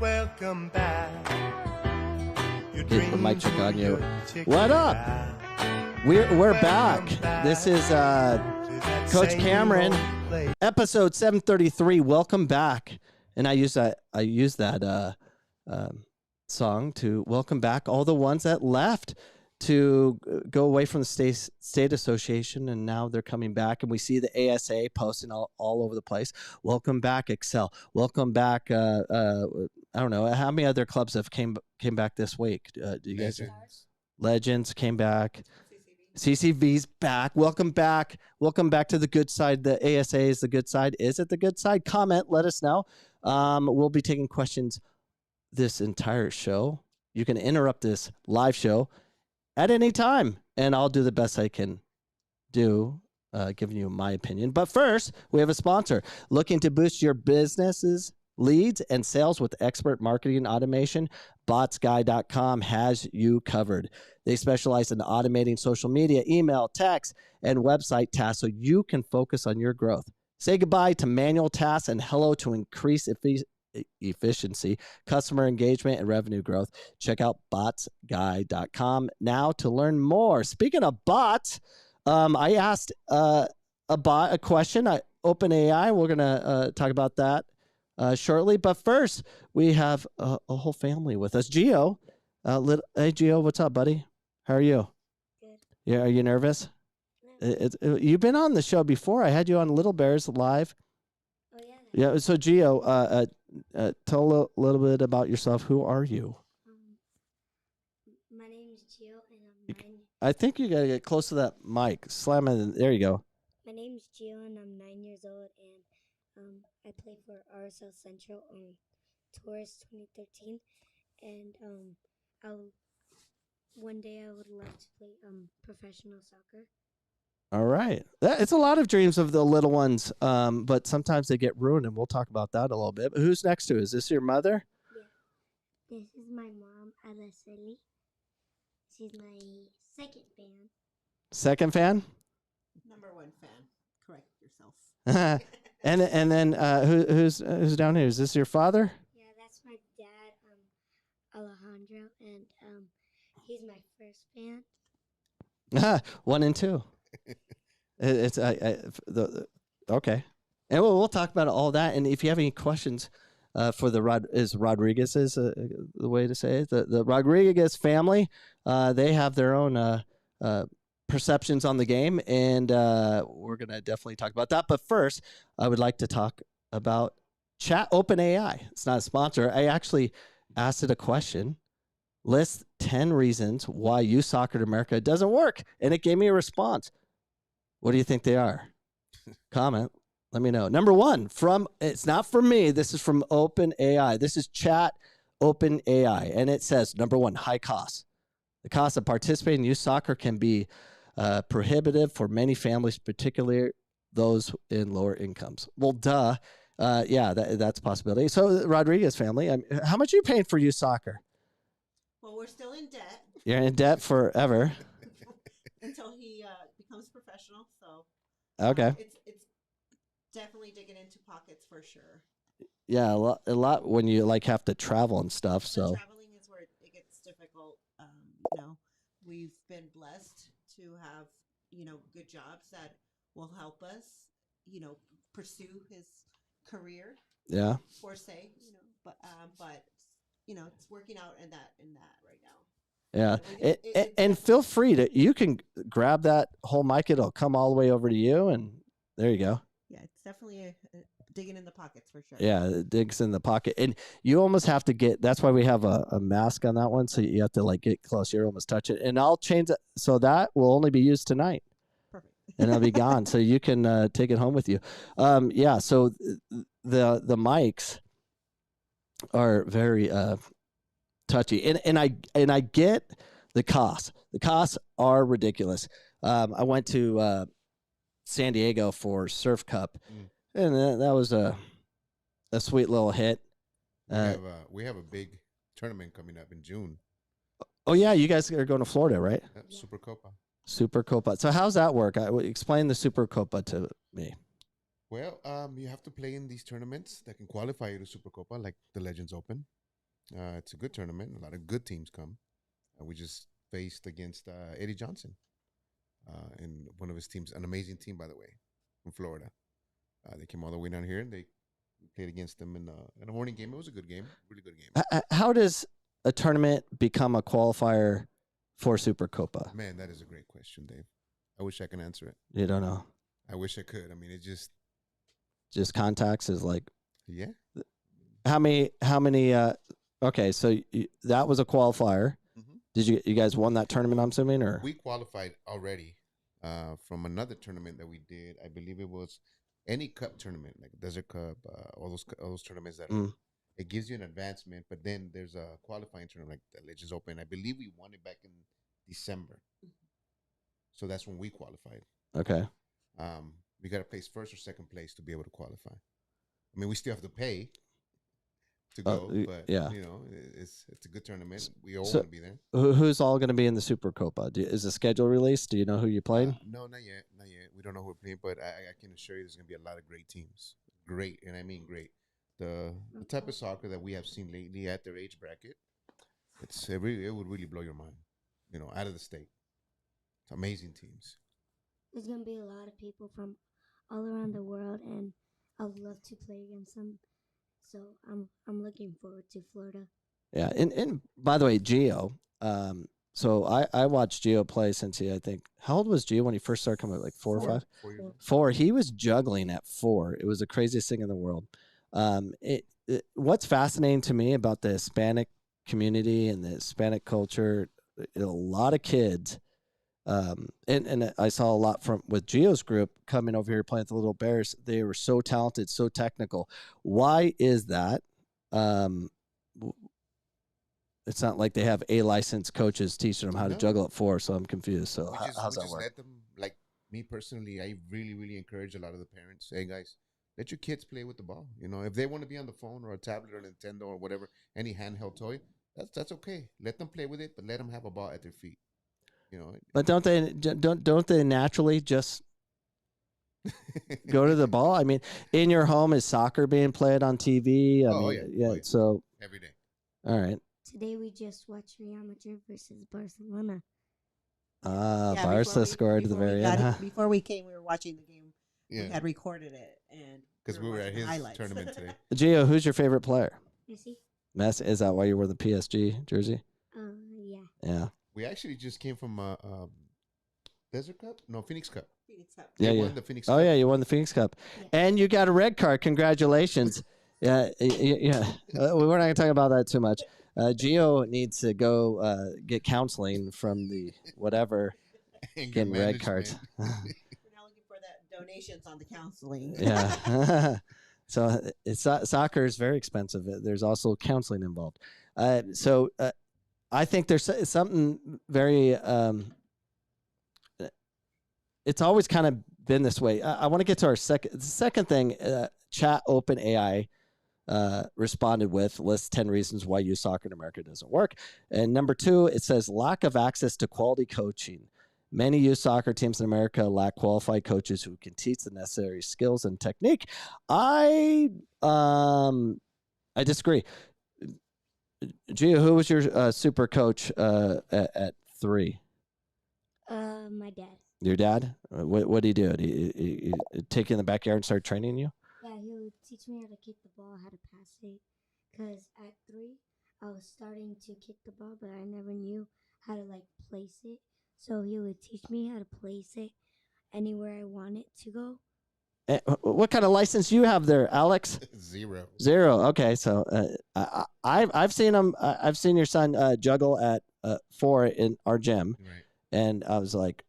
Welcome back. Get the mic check on you. What up? We're back. This is Coach Cameron, episode 733. Welcome back. And I use that song to welcome back all the ones that left to go away from the state association, and now they're coming back, and we see the ASA posting all over the place. Welcome back, Excel. Welcome back. I don't know how many other clubs have came back this week. Do you guys? Legends came back. CCV's back. Welcome back. Welcome back to the good side. The ASA is the good side. Is it the good side? Comment. Let us know. We'll be taking questions this entire show. You can interrupt this live show at any time, and I'll do the best I can do, giving you my opinion. But first, we have a sponsor. Looking to boost your business's leads and sales with expert marketing automation? BotsGuy.com has you covered. They specialize in automating social media, email, text, and website tasks so you can focus on your growth. Say goodbye to manual tasks and hello to increased efficiency, customer engagement, and revenue growth. Check out botsguy.com now to learn more. Speaking of bots, I asked a bot a question. OpenAI, we're going to talk about that shortly. But first, we have a whole family with us. Gio. Hey, Gio, what's up, buddy? How are you? Good. Yeah, are you nervous? No. You've been on the show before. I had you on Little Bears Live. Oh, yeah. Yeah, so Gio, tell a little bit about yourself. Who are you? My name is Gio, and I'm 9. I think you got to get close to that mic. Slam it in. There you go. My name is Gio, and I'm 9 years old, and I play for RSL Central on Taurus 2013, and one day I would love to play professional soccer. All right. It's a lot of dreams of the little ones, but sometimes they get ruined, and we'll talk about that a little bit. But who's next to you? Is this your mother? Yeah. This is my mom, Araceli. She's my second fan. Second fan? Number 1 fan. Correct yourself. and then who's down here? Is this your father? Yeah, that's my dad, Alejandro, and he's my first fan. 1 and 2. It's okay, and we'll talk about all that. And if you have any questions for the Rodriguez is the way to say it. The Rodriguez family, they have their own perceptions on the game, and we're gonna definitely talk about that. But first, I would like to talk about OpenAI. It's not a sponsor. I actually asked it a question. List 10 reasons why youth soccer in America doesn't work, and it gave me a response. What do you think they are? Comment. Let me know. Number 1, it's not from me. This is from OpenAI. This is chat OpenAI. And it says, number 1, high costs. The cost of participating in youth soccer can be prohibitive for many families, particularly those in lower incomes. Well, duh. Yeah, that's a possibility. So the Rodriguez family, how much are you paying for youth soccer? Well, we're still in debt. You're in debt forever. Until he becomes professional. So okay. It's definitely digging into pockets for sure. Yeah, a lot when you have to travel and stuff. So traveling is where it gets difficult. We've been blessed to have good jobs that will help us pursue his career. Yeah. For say but it's working out in that right now. Yeah, and feel free you can grab that whole mic. It'll come all the way over to you, and there you go. Yeah, it's definitely digging in the pockets for sure. Yeah, it digs in the pocket, and you almost have to get. That's why we have a mask on that one, so you have to get close. You almost touch it, and I'll change it so that will only be used tonight. Perfect. And it'll be gone, so you can take it home with you. Yeah. So the mics are very touchy, and I get the costs. The costs are ridiculous. I went to San Diego for Surf Cup, and that was a sweet little hit. We have a big tournament coming up in June. Oh yeah, you guys are going to Florida, right? Super Copa. Super Copa. So how's that work? Explain the Super Copa to me. Well, you have to play in these tournaments that can qualify you to Super Copa, like the Legends Open. It's a good tournament. A lot of good teams come. We just faced against Eddie Johnson and one of his teams, an amazing team, by the way, from Florida. They came all the way down here and they played against them in a morning game. It was a good game, really good game. How does a tournament become a qualifier for Supercopa? Man, that is a great question, Dave. I wish I could answer it. You don't know. I wish I could. I mean, it just contacts is like yeah. how many okay, so that was a qualifier. Mm-hmm. Did you guys won that tournament, I'm assuming, or we qualified already from another tournament that we did. I believe it was any cup tournament, like Desert Cup, all those tournaments that it gives you an advancement, but then there's a qualifying tournament like the Legends Open. I believe we won it back in December. So that's when we qualified. Okay. We got to place first or second place to be able to qualify. I mean, we still have to pay to go, but yeah, you know, it's a good tournament. We all want to be there. Who's all going to be in the Supercopa? Is the schedule released? Do you know who you're playing? No, not yet. We don't know who we're playing, but I can assure you there's going to be a lot of great teams. Great, and I mean great. The type of soccer that we have seen lately at their age bracket, it would really blow your mind. You know, out of the state, it's amazing teams. There's gonna be a lot of people from all around the world, and I would love to play against them. So I'm looking forward to Florida. Yeah, and by the way, Gio. So I watched Gio play since I think, how old was Gio when he first started coming? Like 4 or 5? 4. He was juggling at 4. It was the craziest thing in the world. What's fascinating to me about the Hispanic community and the Hispanic culture, a lot of kids, and I saw a lot with Gio's group coming over here playing with the Little Bears. They were so talented, so technical. Why is that? It's not like they have licensed coaches teaching them how to juggle at 4, so I'm confused. So how's that work? Let them, like me personally, I really, really encourage a lot of the parents. Hey, guys, let your kids play with the ball. You know, if they want to be on the phone or a tablet or Nintendo or whatever, any handheld toy, that's okay. Let them play with it, but let them have a ball at their feet. You know, but don't they naturally just go to the ball? I mean, in your home, is soccer being played on TV? Yeah. So every day. All right. Today we just watched Real Madrid versus Barcelona. Barca scored at the very end. Before we came, we were watching the game. Yeah. We had recorded it, and because we were at his tournament today. Gio, who's your favorite player? Messi. Messi. Is that why you wore the PSG jersey? Yeah. Yeah. We actually just came from Desert Cup? No, Phoenix Cup. Phoenix Cup. Yeah, won the Phoenix Cup. Oh, yeah, you won the Phoenix Cup. Yeah. And you got a red card. Congratulations. Yeah. We're not going to talk about that too much. Gio needs to go get counseling from the whatever getting red cards. We're now looking for that donations on the counseling. Yeah. So soccer is very expensive. There's also counseling involved. I think there's something very. It's always kind of been this way. I want to get to our second thing. Chat Open AI responded with lists 10 reasons why youth soccer in America doesn't work. And number 2, it says lack of access to quality coaching. Many youth soccer teams in America lack qualified coaches who can teach the necessary skills and technique. I disagree. Gio, who was your super coach at 3? My dad. Your dad? What did he do? Did he take you in the backyard and start training you? Yeah, he would teach me how to kick the ball, how to pass it. Because at 3, I was starting to kick the ball, but I never knew how to, place it. So he would teach me how to place it anywhere I want it to go. What kind of license do you have there, Alex? 0. Okay, so I've seen him. I've seen your son juggle at 4 in our gym, right. And I was like,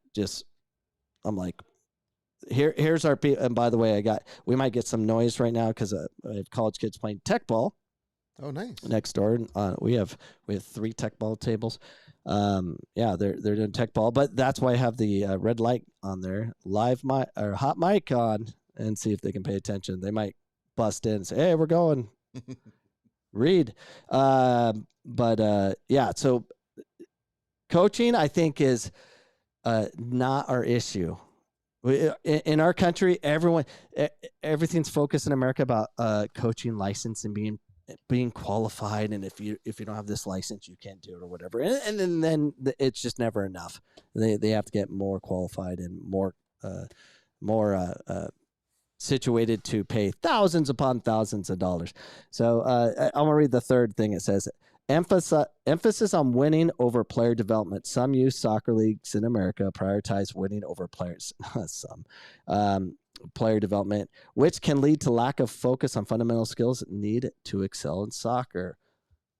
I'm like, here's our people. And by the way, we might get some noise right now because I have college kids playing tech ball. Oh, nice. Next door, we have 3 tech ball tables. They're doing tech ball, but that's why I have the red light on there, live mic or hot mic on, and see if they can pay attention. They might bust in and say, "Hey, we're going." Read. So coaching, I think, is not our issue. In our country, everything's focused in America about coaching license and being being qualified, and if you don't have this license, you can't do it or whatever. And then it's just never enough. They have to get more qualified and more situated to pay thousands upon thousands of dollars. So I'm gonna read the third thing. It says emphasis on winning over player development. Some youth soccer leagues in America prioritize winning over players. Player development, which can lead to lack of focus on fundamental skills needed to excel in soccer.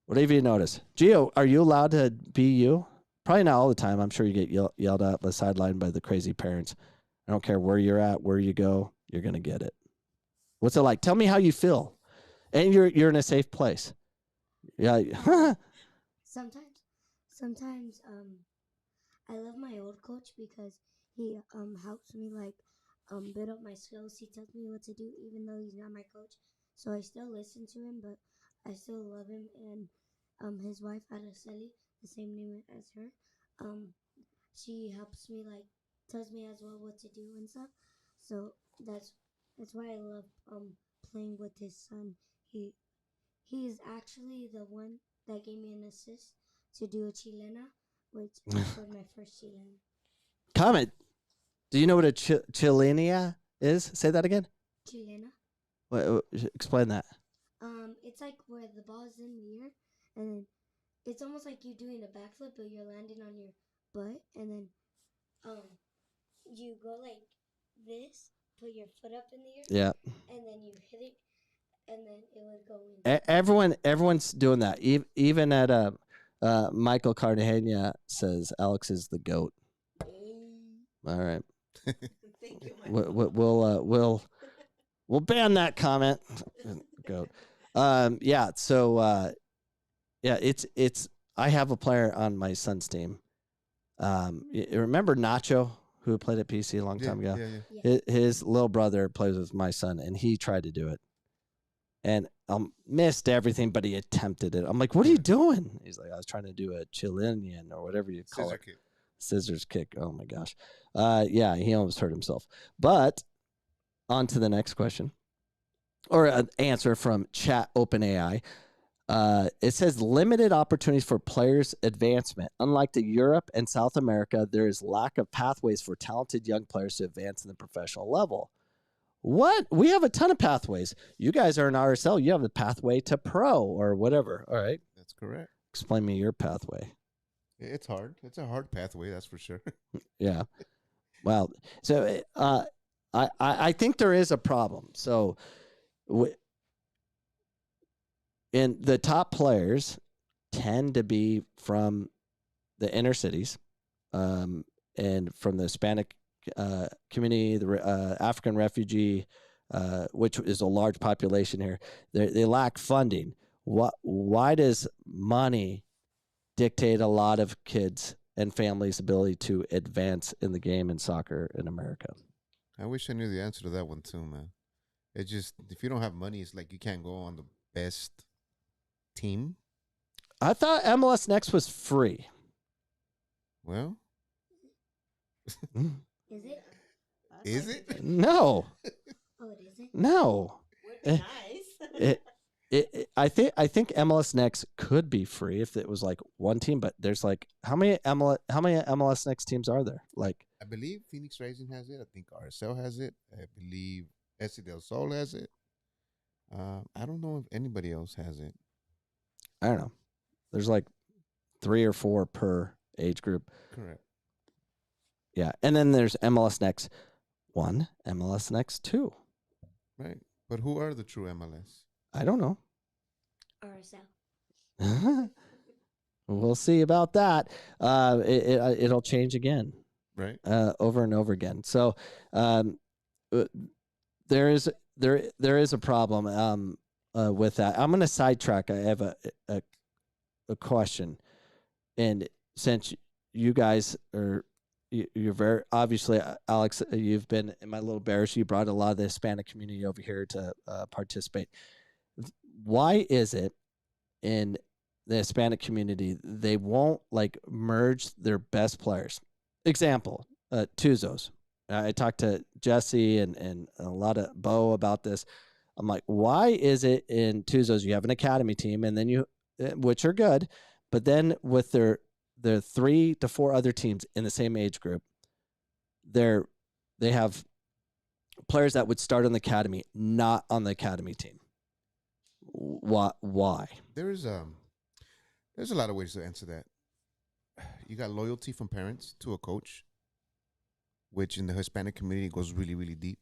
What have you noticed? Gio, are you allowed to be you? Probably not all the time. I'm sure you get yelled at the sideline by the crazy parents. I don't care where you're at, where you go, you're going to get it. What's it like? Tell me how you feel. And you're in a safe place. Yeah. Sometimes I love my old coach because he helps me like build up my skills. He tells me what to do even though he's not my coach. So I still listen to him, but I still love him. And his wife Araceli, the same name as her, she helps me, like tells me as well what to do and stuff. So that's why I love playing with his son. He's actually the one that gave me an assist to do a chilena, which I scored my first chilena. Comment. Do you know what a chilena is? Say that again. Chilena. Explain that. It's like where the ball's in the air, and then it's almost like you're doing a backflip, but you're landing on your butt, and then you go like this, put your foot up in the air, Yeah. and then you hit it, and then it would go in. Everyone's doing that. Even at Michael Cartagena says Alex is the GOAT. All right. Thank you, We'll ban that comment. GOAT. Yeah. So yeah, it's. I have a player on my son's team. You remember Nacho, who played at PC a long time ago? Yeah. His little brother plays with my son, and he tried to do it, and missed everything, but he attempted it. I'm like, "What are you doing?" He's like, "I was trying to do a Chilean or whatever you call it, scissors kick." Oh my gosh, yeah, he almost hurt himself. But on to the next question, or an answer from Chat OpenAI. It says limited opportunities for players' advancement. Unlike the Europe and South America, there is lack of pathways for talented young players to advance in the professional level. What? We have a ton of pathways. You guys are in RSL. You have the pathway to pro or whatever. All right. That's correct. Explain me your pathway. It's hard. It's a hard pathway, that's for sure. Yeah. Well, so I think there is a problem. So and the top players tend to be from the inner cities, and from the Hispanic community, the African refugee, which is a large population here. They lack funding. Why does money dictate a lot of kids and families' ability to advance in the game in soccer in America? I wish I knew the answer to that one too, man. It's just, if you don't have money, it's like you can't go on the best team. I thought MLS Next was free. Well, Is it? is it? No. Oh, it isn't? No. Would be nice. I think MLS Next could be free if it was like one team, but there's like how many MLS Next teams are there? Like, I believe Phoenix Rising has it. I think RSL has it. I believe SC Del Sol has it. I don't know if anybody else has it. I don't know. There's like 3 or 4 per age group. Correct. Yeah, and then there's MLS Next 1, MLS Next 2. Right. But who are the true MLS? I don't know. RSL. We'll see about that. It'll change again. Right. Over and over again. So there is a problem with that. I'm going to sidetrack. I have a question, and since you guys are you're very obviously, Alex, you've been in my little bears. You brought a lot of the Hispanic community over here to participate. Why is it in the Hispanic community they won't like merge their best players? Example, Tuzos. I talked to Jesse and a lot of Bo about this. I'm like, why is it in Tuzos you have an academy team and then you, which are good, but then with their 3 to 4 other teams in the same age group, they have players that would start on the academy, not on the academy team. Why? There's a lot of ways to answer that. You got loyalty from parents to a coach, which in the Hispanic community goes really, really deep.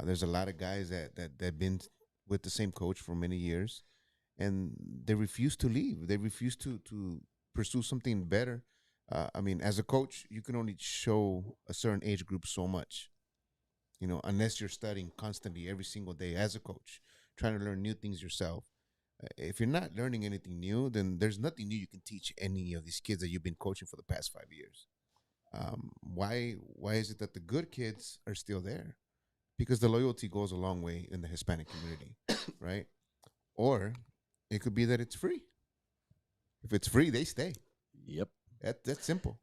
There's a lot of guys that been with the same coach for many years, and they refuse to leave. They refuse to pursue something better. I mean, as a coach, you can only show a certain age group so much, unless you're studying constantly every single day as a coach, trying to learn new things yourself. If you're not learning anything new, then there's nothing new you can teach any of these kids that you've been coaching for the past 5 years. Why is it that the good kids are still there? Because the loyalty goes a long way in the Hispanic community, right? Or it could be that it's free. If it's free, they stay. Yep. That's simple.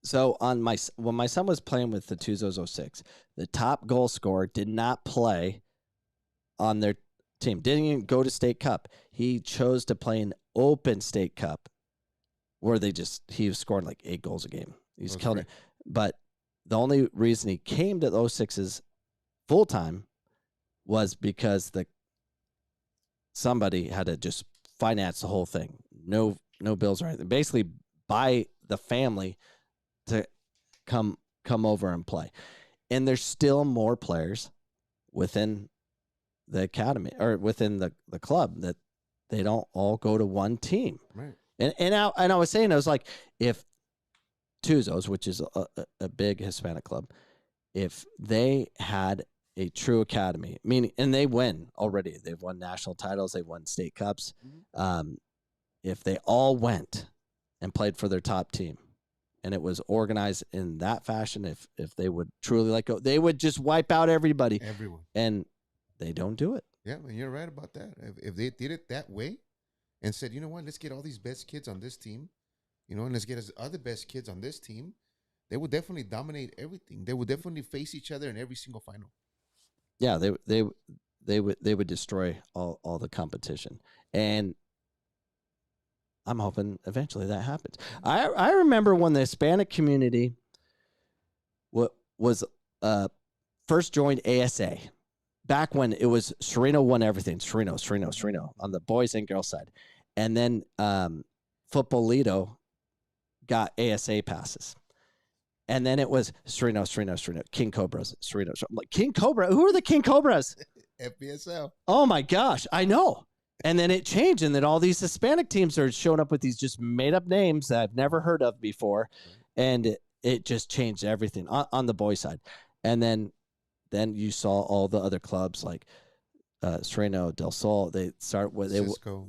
So when my son was playing with the Tuzos 06, the top goal scorer did not play on their team. Didn't even go to State Cup. He chose to play in Open State Cup, where he was scoring like 8 goals a game. He's killing it. But the only reason he came to the 06s full time was because somebody had to just finance the whole thing. No bills or anything. Basically, buy the family to come over and play. And there's still more players within the academy or within the club that they don't all go to one team. Right. And I was saying, I was like, if Tuzos, which is a big Hispanic club, if they had a true academy, meaning, and they win already, they've won national titles, they've won state cups. Mm-hmm. If they all went and played for their top team, and it was organized in that fashion, if they would truly let go, they would just wipe out everybody. Everyone. And they don't do it. Yeah, and you're right about that. If they did it that way and said, you know what, let's get all these best kids on this team, and let's get us other best kids on this team, they would definitely dominate everything. They would definitely face each other in every single final. Yeah, they would destroy all the competition. And I'm hoping eventually that happens. I remember when the Hispanic community was first joined ASA, back when it was Sereno won everything. Sereno on the boys and girls side. And then Futbolito got ASA passes. And then it was Sereno, King Cobras, Sereno. I'm like, King Cobra? Who are the King Cobras? FBSL. Oh, my gosh. I know. And then it changed, and then all these Hispanic teams are showing up with these just made-up names that I've never heard of before, and it just changed everything on the boys' side. And then you saw all the other clubs like Sereno, Del Sol. They start with Cisco.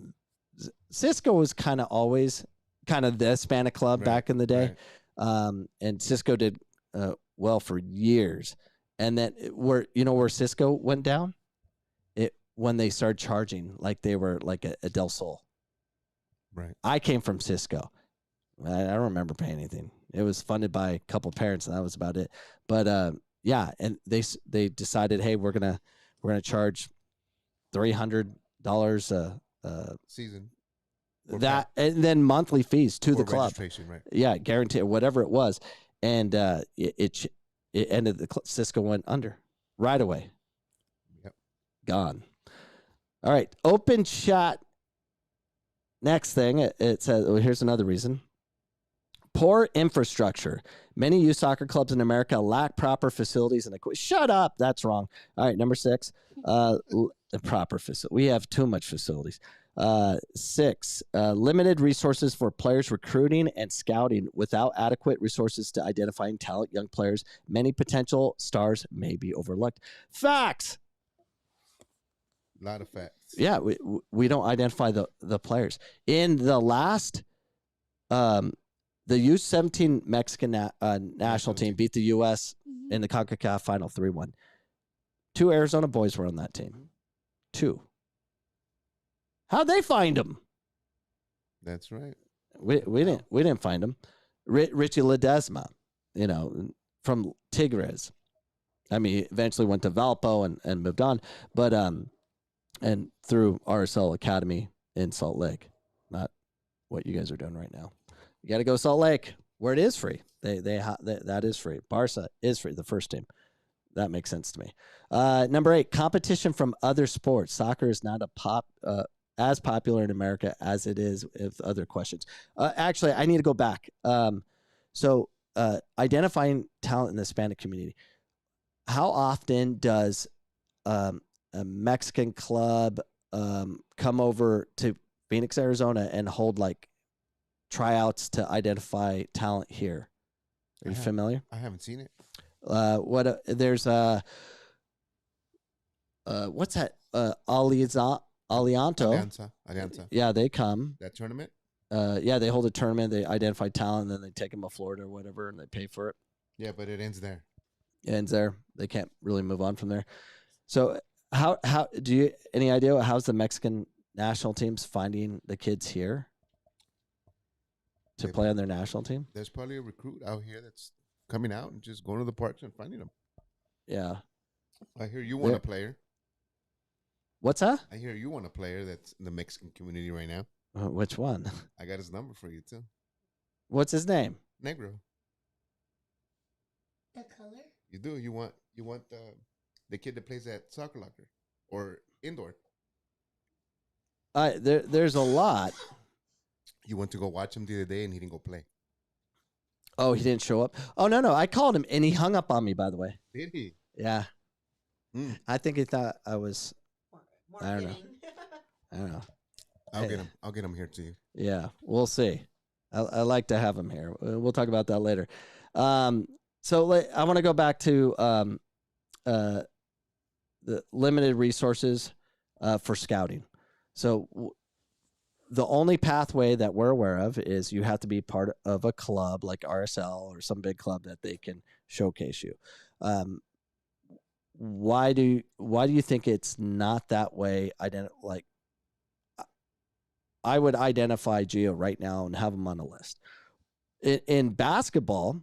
Cisco was kind of always kind of the Hispanic club back in the day, and Cisco did well for years. And then where Cisco went down? When they started charging like they were like a Del Sol. Right. I came from Cisco. I don't remember paying anything. It was funded by a couple of parents, and that was about it. But yeah, and they decided, hey, we're gonna charge $300 season. That and then monthly fees to the club. Right. Yeah, guarantee whatever it was, and it ended. Cisco went under right away. Yep. Gone. All right, open shot. Next thing, it says, here's another reason. Poor infrastructure. Many youth soccer clubs in America lack proper facilities and equipment. Shut up. That's wrong. All right, number 6, proper facility. We have too much facilities. 6, limited resources for players recruiting and scouting. Without adequate resources to identifying talent, young players, many potential stars may be overlooked. Facts. A lot of facts. Yeah, we don't identify the players. In the last, the U17 Mexican national team beat the U.S. in the CONCACAF final 3-1. 2 Arizona boys were on that team. 2. How'd they find them? That's right. We didn't find them. Richie Ledesma, from Tigres. I mean, he eventually went to Valpo and moved on, but and through RSL Academy in Salt Lake, not what you guys are doing right now. You got to go Salt Lake where it is free. That is free. Barca is free. The first team. That makes sense to me. Number 8, competition from other sports. Soccer is not as popular in America as it is with other questions. Actually, I need to go back. So identifying talent in the Hispanic community. How often does a Mexican club come over to Phoenix, Arizona, and hold like tryouts to identify talent here? Are you familiar? I haven't seen it. There's what's that? Alianza. Alianza. Yeah, they come. That tournament? Yeah, they hold a tournament. They identify talent, and then they take them to Florida or whatever, and they pay for it. Yeah, but it ends there. It ends there. They can't really move on from there. So, how do you any idea how's the Mexican national teams finding the kids here to play on their national team? There's probably a recruit out here that's coming out and just going to the parks and finding them. Yeah. I hear you want a player. What's that? I hear you want a player that's in the Mexican community right now. Which one? I got his number for you too. What's his name? Negro. The color? You do. You want the kid that plays at Soccer Locker or indoor. There's a lot. You went to go watch him the other day and he didn't go play. Oh, he didn't show up? Oh, no. I called him and he hung up on me, by the way. Did he? Yeah. I think he thought I was. I don't know. I'll get him here to you. Yeah, we'll see. I like to have him here. We'll talk about that later. So I want to go back to the limited resources for scouting. So the only pathway that we're aware of is you have to be part of a club like RSL or some big club that they can showcase you. Why do you think it's not that way? I would identify Gio right now and have him on a list. In basketball,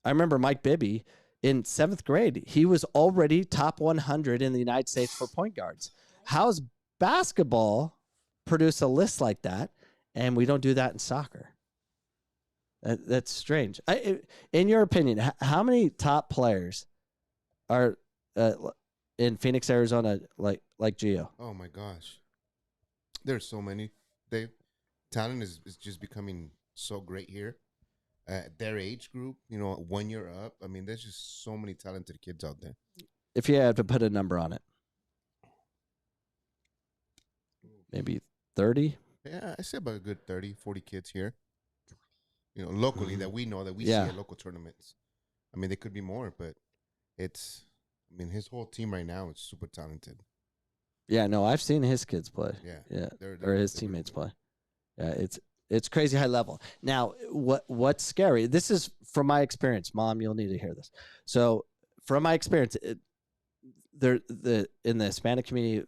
I remember Mike Bibby in 7th grade. He was already top 100 in the United States for point guards. How's basketball produce a list like that, and we don't do that in soccer? That's strange. In your opinion, how many top players are in Phoenix, Arizona, like Gio? Oh my gosh, there's so many. Talent is just becoming so great here. Their age group, 1 year up. I mean, there's just so many talented kids out there. If you had to put a number on it, maybe 30. Yeah, I say about a good 30, 40 kids here. Locally that we know that we see at local tournaments. I mean, they could be more, but his whole team right now is super talented. Yeah, no, I've seen his kids play. Yeah. Or his teammates play. Yeah, it's crazy high level. Now, what's scary? This is from my experience. Mom, you'll need to hear this. So, from my experience, in the Hispanic community,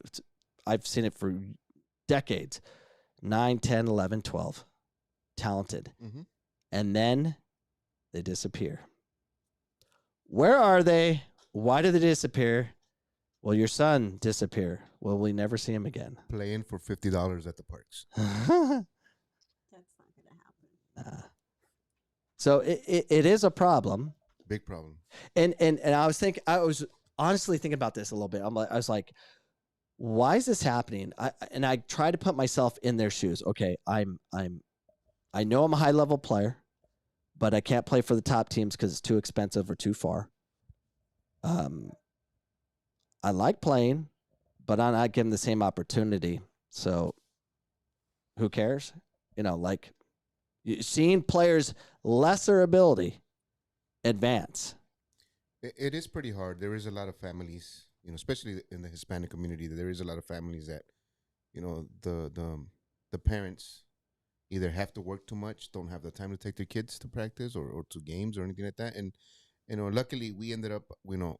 I've seen it for decades. 9, 10, 11, 12, talented. Mm-hmm. And then they disappear. Where are they? Why do they disappear? Well, your son disappear. Will we never see him again? Playing for $50 at the parks. That's not going to happen. So it is a problem. Big problem. And I was honestly thinking about this a little bit. I was like, why is this happening? I try to put myself in their shoes. Okay, I know I'm a high level player, but I can't play for the top teams because it's too expensive or too far. I like playing, but I'm not given the same opportunity. So who cares? Seeing players lesser ability advance. It is pretty hard. There is a lot of families, especially in the Hispanic community, there is a lot of families that, the parents either have to work too much, don't have the time to take their kids to practice or to games or anything like that. And, luckily we ended up,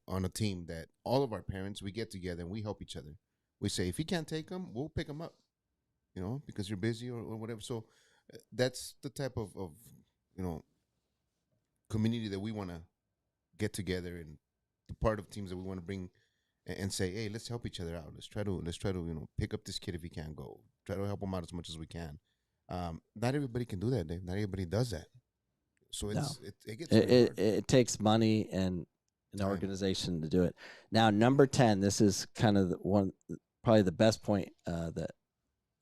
on a team that all of our parents, we get together and we help each other. We say, if you can't take them, we'll pick them up, because you're busy or whatever. So that's the type of community that we want to get together and part of teams that we want to bring and say, hey, let's help each other out. Let's try to pick up this kid if he can't go. Try to help him out as much as we can. Not everybody can do that, Dave. Not everybody does that. So it gets very hard. It takes money and an Time. organization to do it. Now, number 10, this is kind of probably the best point that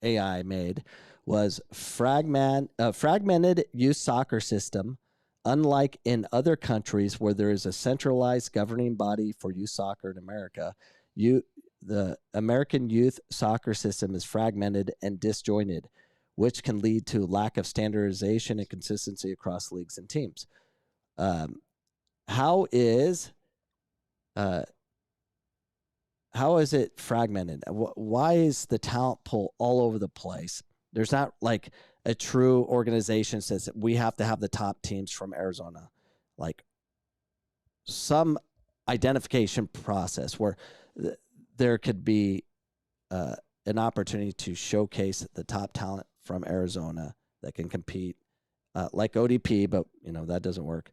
AI made, was fragmented youth soccer system. Unlike in other countries where there is a centralized governing body for youth soccer in America, the American youth soccer system is fragmented and disjointed, which can lead to lack of standardization and consistency across leagues and teams. How is it fragmented? Why is the talent pool all over the place? There's not like a true organization says that we have to have the top teams from Arizona, like some identification process where there could be an opportunity to showcase the top talent from Arizona that can compete, like ODP, but that doesn't work.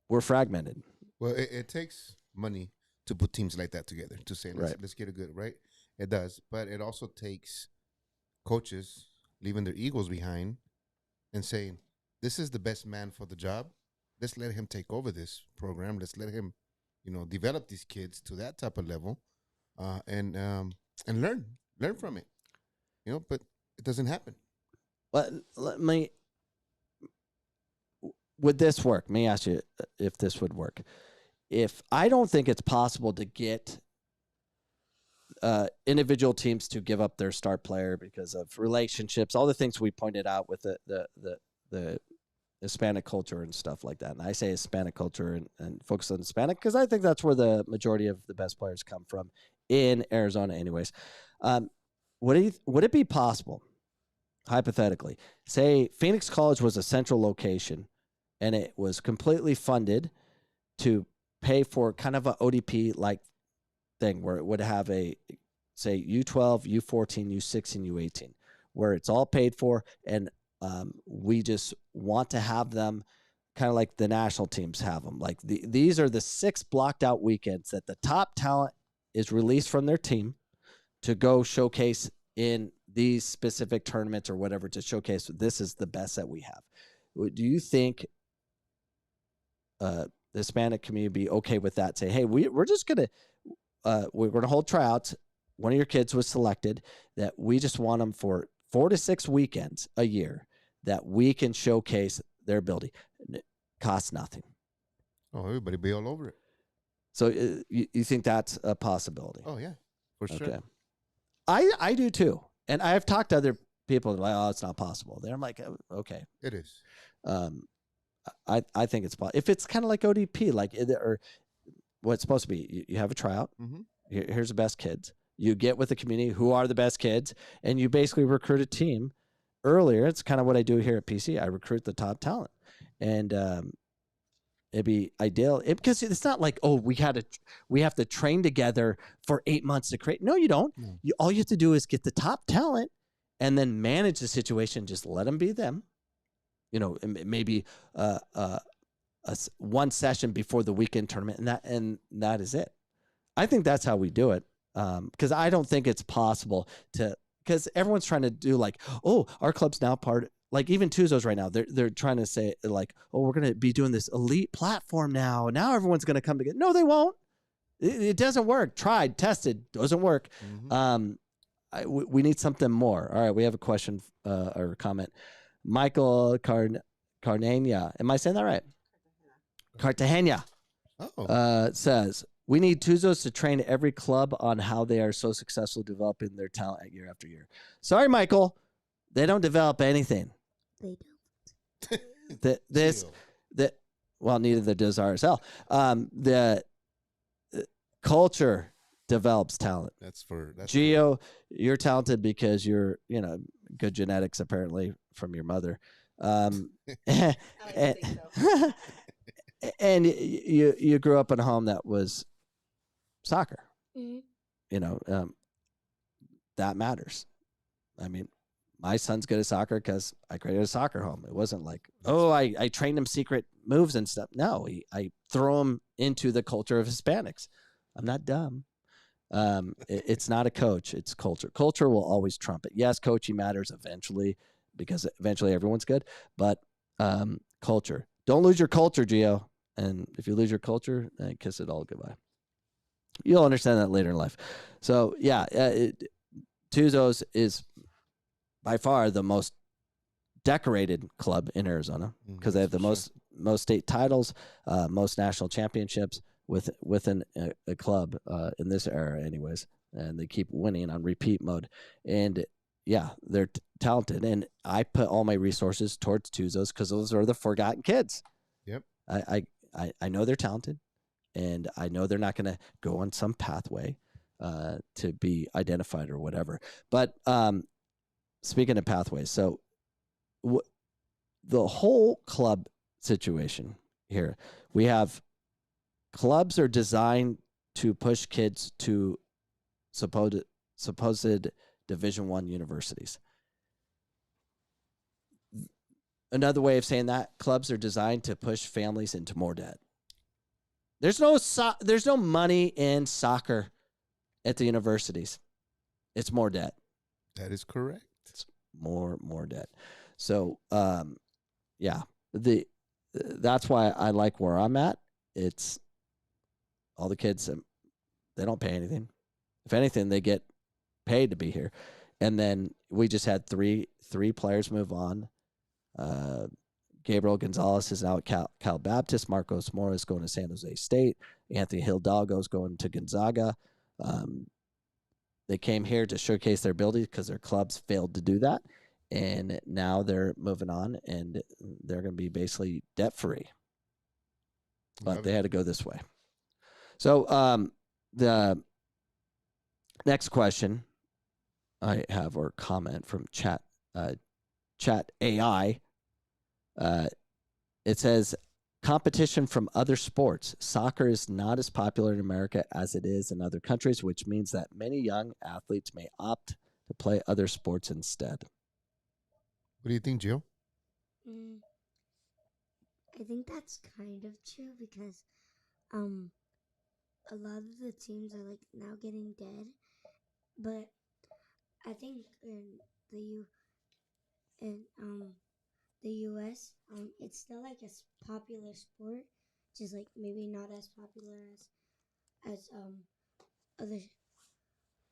We're fragmented. Well, it takes money to put teams like that together, to say let's get a good, right? It does, but it also takes coaches leaving their egos behind and saying, this is the best man for the job. Let's let him take over this program. Let's let him, develop these kids to that type of level, and learn from it. But it doesn't happen. But would this work? Let me ask you if this would work. If I don't think it's possible to get individual teams to give up their star player because of relationships, all the things we pointed out with the Hispanic culture and stuff like that. And I say Hispanic culture and focus on Hispanic because I think that's where the majority of the best players come from in Arizona anyways. Would it be possible, hypothetically, say Phoenix College was a central location and it was completely funded to pay for kind of a ODP-like thing where it would have a, say, U12, U14, U16, U18, where it's all paid for, and we just want to have them kind of like the national teams have them. Like these are the 6 blocked out weekends that the top talent is released from their team to go showcase in these specific tournaments or whatever, to showcase this is the best that we have. Do you think the Hispanic community be okay with that? Say, hey, we're just going to hold tryouts. One of your kids was selected, that we just want them for 4 to 6 weekends a year that we can showcase their ability. It costs nothing. Oh, everybody be all over it. So you think that's a possibility? Oh, yeah, for sure. Okay. I do too. And I've talked to other people that are like, oh, it's not possible. I'm like, okay. It is. I think it's possible. If it's kind of like ODP, like or what's supposed to be, you have a tryout. Mm-hmm. Here's the best kids. You get with the community who are the best kids, and you basically recruit a team earlier. It's kind of what I do here at PC. I recruit the top talent, and it'd be ideal because it's not like, oh, we have to train together for 8 months to create. No, you don't. No. All you have to do is get the top talent and then manage the situation. Just let them be them. Maybe one session before the weekend tournament, and that is it. I think that's how we do it. Because I don't think it's possible because everyone's trying to do like, oh, our club's now part, like even Tuzos right now, they're trying to say like, oh, we're going to be doing this elite platform now. Now everyone's going to come together. No, they won't. It doesn't work. Tried, tested, doesn't work. Mm-hmm. We need something more. All right, we have a question or a comment. Michael Carnania, am I saying that right? Cartagena says, we need Tuzos to train every club on how they are so successful developing their talent year after year. Sorry, Michael. They don't develop anything. They don't. Well, neither does RSL. The culture develops talent. That's Gio, you're talented because you're, good genetics apparently from your mother. I think so. And you grew up in a home that was soccer. Mm-hmm. That matters. I mean, my son's good at soccer because I created a soccer home. It wasn't like, oh, I trained him secret moves and stuff. No, I throw him into the culture of Hispanics. I'm not dumb. It's not a coach. It's culture. Culture will always trump it. Yes, coaching matters eventually because eventually everyone's good. But culture. Don't lose your culture, Gio. And if you lose your culture, kiss it all goodbye. You'll understand that later in life. So, yeah, Tuzos is by far the most decorated club in Arizona because they have the most state titles, most national championships within a club in this era anyways. And they keep winning on repeat mode. And, yeah, they're talented. And I put all my resources towards Tuzos because those are the forgotten kids. Yep. I know they're talented, and I know they're not going to go on some pathway to be identified or whatever. But speaking of pathways, so the whole club situation here, we have clubs are designed to push kids to supposed Division I universities. Another way of saying that, clubs are designed to push families into more debt. There's no money in soccer at the universities. It's more debt. That is correct. It's more debt. So, yeah, that's why I like where I'm at. It's all the kids, they don't pay anything. If anything, they get paid to be here. And then we just had three players move on. Gabriel Gonzalez is now at Cal Baptist. Marcos Mora is going to San Jose State. Anthony Hidalgo is going to Gonzaga. They came here to showcase their ability because their clubs failed to do that. And now they're moving on, and they're going to be basically debt-free. But they had to go this way. So the next question I have, or comment from Chat AI, it says, competition from other sports. Soccer is not as popular in America as it is in other countries, which means that many young athletes may opt to play other sports instead. What do you think, Jill? I think that's kind of true because a lot of the teams are like now getting dead, but I think in the U.S. It's still like a popular sport, just like maybe not as popular as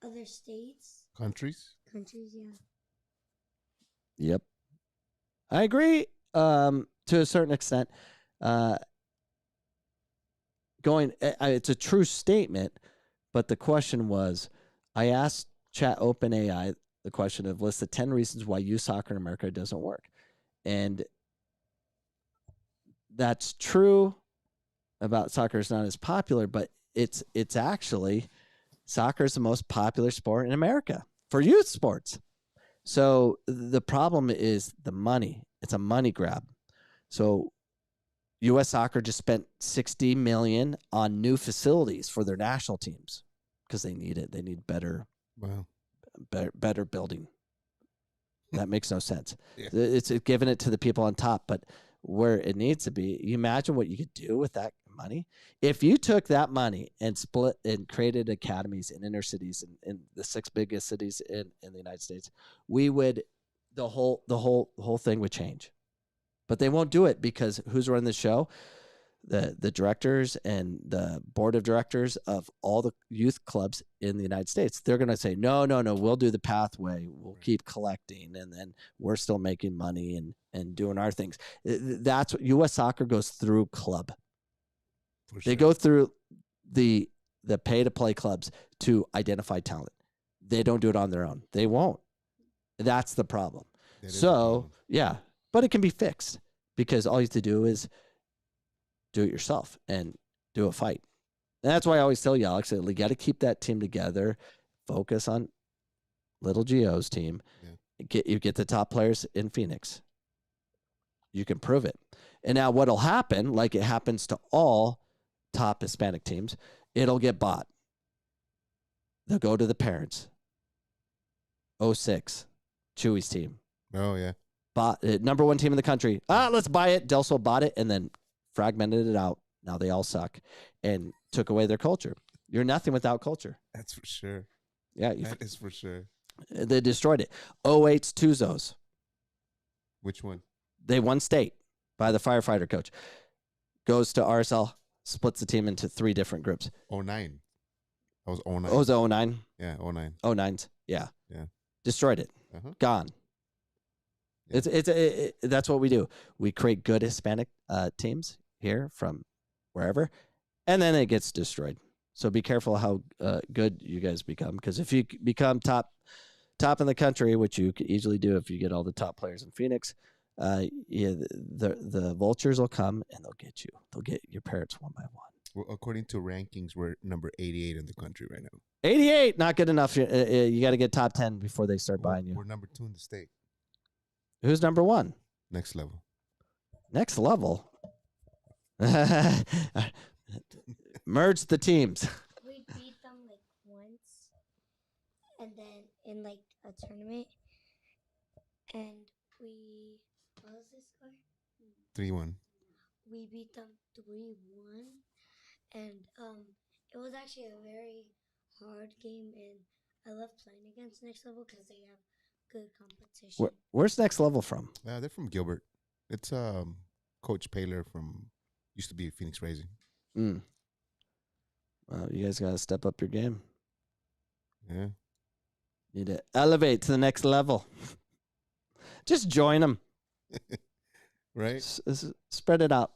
other states, Countries, yeah. Yep, I agree to a certain extent. It's a true statement, but the question was, I asked Chat OpenAI the question of list the 10 reasons why youth soccer in America doesn't work. And that's true about soccer is not as popular, but it's actually soccer is the most popular sport in America for youth sports. So the problem is the money. It's a money grab. So U.S. Soccer just spent $60 million on new facilities for their national teams because they need it. They need better building. That makes no sense. Yeah. It's giving it to the people on top, but where it needs to be, you imagine what you could do with that money if you took that money and split and created academies in inner cities in the 6 biggest cities in the United States. We would the whole thing would change. But they won't do it because who's running the show? The directors and the board of directors of all the youth clubs in the United States. They're going to say, no, we'll do the pathway. We'll keep collecting, and then we're still making money and doing our things. That's what U.S. Soccer goes through club. Sure. They go through the pay-to-play clubs to identify talent. They don't do it on their own. They won't. That's the problem. So, yeah, but it can be fixed because all you have to do is do it yourself and do a fight. And that's why I always tell you, Alex, that you got to keep that team together, focus on little Gio's team, you get the top players in Phoenix. You can prove it. And now what'll happen, like it happens to all top Hispanic teams, it'll get bought. They'll go to the parents. 06. Chewy's team. Oh yeah. Bought number one team in the country. Let's buy it. Del Sol bought it and then fragmented it out. Now they all suck and took away their culture. You're nothing without culture. That's for sure. Yeah, That is for sure. they destroyed it. 08's Tuzos. Which one? They won state by the firefighter coach. Goes to RSL, splits the team into 3 different groups. 09. That was 09. Oh, was it 09? Yeah, 09. 09's. Yeah. Yeah. Destroyed it. Uh-huh. Gone. Yeah. That's what we do. We create good Hispanic teams here from wherever, and then it gets destroyed. So be careful how good you guys become, because if you become top in the country, which you could easily do if you get all the top players in Phoenix, the vultures will come and they'll get you. They'll get your parents one by one. Well, according to rankings, we're number 88 in the country right now. 88, not good enough. You got to get top 10 before they start buying you. We're number 2 in the state. Who's number 1? Next level. Next level. Merge the teams. We beat them like once, and then in like a tournament, and what was the score? 3-1. We beat them 3-1, and it was actually a very hard game, and I love playing against Next Level because they have good competition. Where's Next Level from? They're from Gilbert. It's Coach Paler used to be Phoenix Racing. Well, you guys got to step up your game. Yeah. Need to elevate to the next level. Just join them. Right. Spread it out.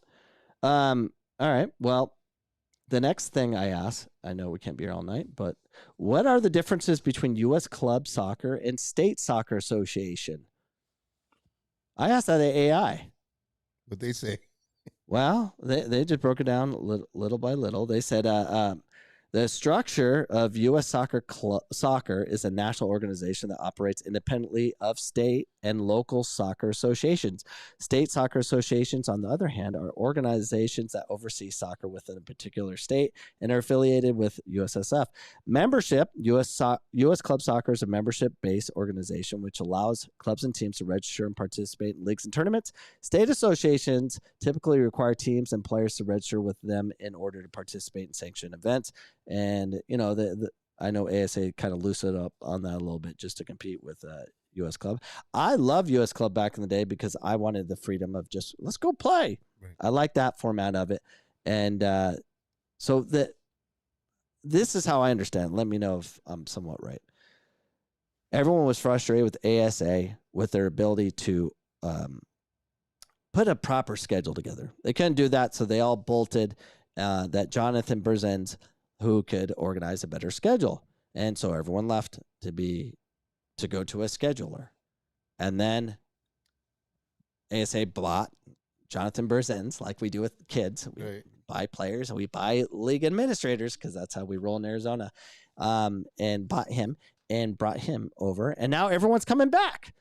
All right. Well, the next thing I ask, I know we can't be here all night, but what are the differences between U.S. Club Soccer and State Soccer Association? I asked that to AI. What they say. Well, they just broke it down little by little. They said the structure of U.S. Soccer is a national organization that operates independently of state and local soccer associations. State soccer associations, on the other hand, are organizations that oversee soccer within a particular state and are affiliated with USSF. Membership, U.S. Club Soccer is a membership-based organization which allows clubs and teams to register and participate in leagues and tournaments. State associations typically require teams and players to register with them in order to participate in sanctioned events. And, you know, I know ASA kind of loosened up on that a little bit just to compete with U.S. Club. I love U.S. Club back in the day because I wanted the freedom of just, let's go play. Right. I like that format of it. And so this is how I understand. Let me know if I'm somewhat right. Everyone was frustrated with ASA with their ability to put a proper schedule together. They couldn't do that, so they all bolted that Jonathan Berzens, who could organize a better schedule. And so everyone left to go to a scheduler. And then ASA bought Jonathan Berzens, like we do with kids. We buy players and we buy league administrators because that's how we roll in Arizona. And bought him and brought him over. And now everyone's coming back.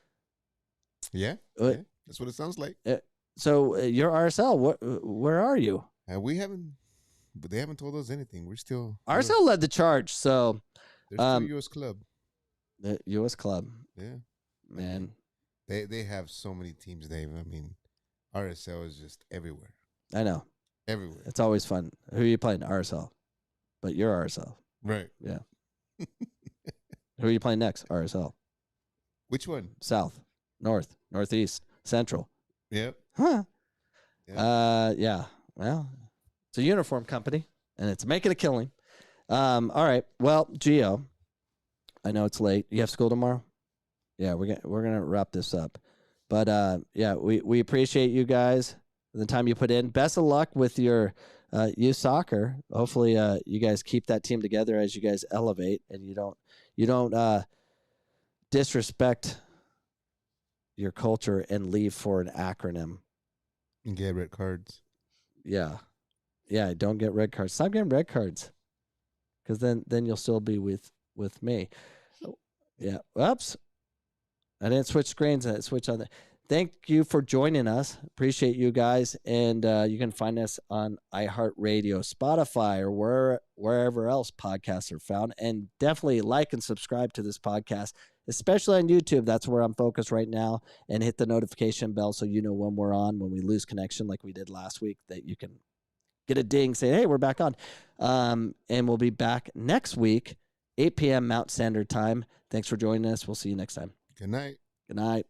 Yeah. That's what it sounds like. So you're RSL. Where are you? We haven't. But they haven't told us anything. We're still... RSL led the charge, so... There's still U.S. Club. The U.S. Club. Yeah. Man. They have so many teams, Dave. I mean, RSL is just everywhere. I know. Everywhere. It's always fun. Who are you playing? RSL. But you're RSL. Right. Yeah. Who are you playing next? RSL. Which one? South. North. Northeast. Central. Yep. Huh. Yeah. Yeah. Well... It's a uniform company, and it's making a killing. All right. Well, Gio, I know it's late. You have school tomorrow? Yeah, we're gonna wrap this up. But yeah, we appreciate you guys the time you put in. Best of luck with your youth soccer. Hopefully, you guys keep that team together as you guys elevate, and you don't disrespect your culture and leave for an acronym. And get red cards. Yeah. Yeah, don't get red cards. Stop getting red cards, because then you'll still be with me. Yeah. Oops. I didn't switch screens. I switched on the. Thank you for joining us. Appreciate you guys. And you can find us on iHeartRadio, Spotify, or wherever else podcasts are found. And definitely like and subscribe to this podcast. especially on YouTube. That's where I'm focused right now. And hit the notification bell so you know when we're on. When we lose connection, like we did last week, that you can get a ding saying, hey, we're back on. And we'll be back next week, 8 p.m. Mountain Standard Time. Thanks for joining us. We'll see you next time. Good night. Good night.